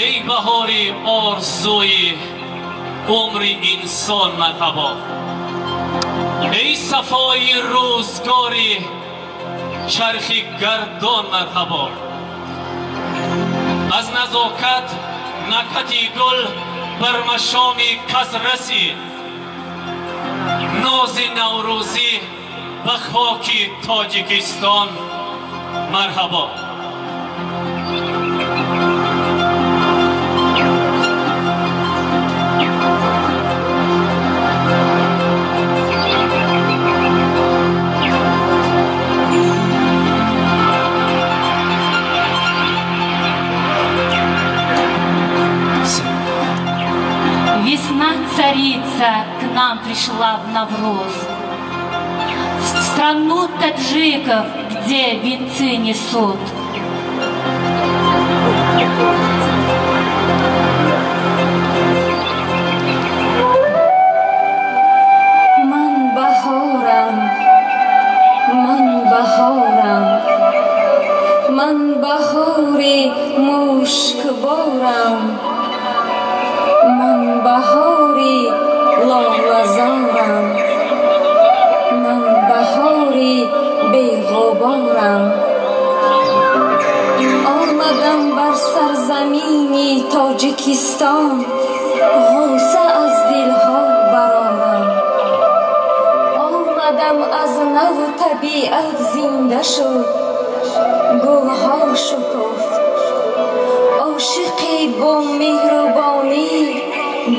ای بهاری آرزوی عمر انسان مرحبا، ای صفای روزگاری چرخ گردان مرحبا. از نزاکت نکهتی گل بر مشام کس رسید، ناز نوروزی به خاک تاجیکستان مرحبا. Весна царица к нам пришла в Навруз, в страну таджиков, где венцы несут. Ман бахорам, ман бахори мушкборам, ман бахори лолазорам, ман бахори бегъуборам. آمدم بر سرزمینی تاجیکستان، غوصه از دلها برآرم. آمدم از نو طبیعت زنده شد، گلها شکفت. عاشقی با مهربانی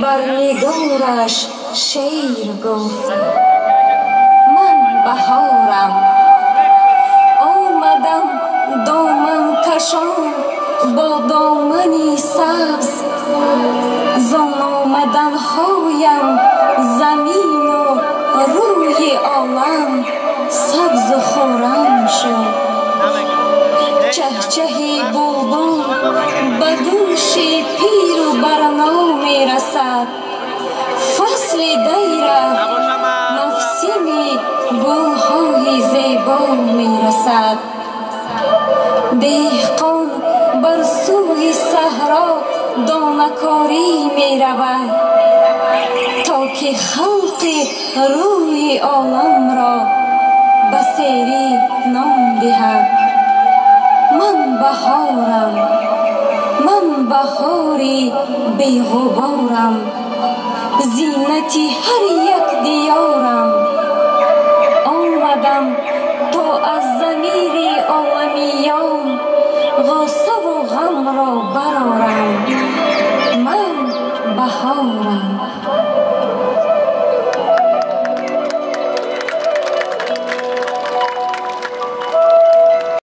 بر نگارش شعر گفت. من بهارم، آمدم دامن کشان با دامنی سبز. زان آمدن هایم زمین و روی عالم سبز و خرم شد. چهچه بلبل به دوش پیر و برنا می رسد. فصل دیرت نفسین گلهای زیبا می رسد. دهقان بر سوی صحرا دانه‌کاری می رود تا که خلق روی عالم را به سری نام دهد. من بهارم، من بهاری بی‌غبارم، زینتی هر یک دیارم. آمدم تا از ضمیر عالمیان غصه و غم را برآرم.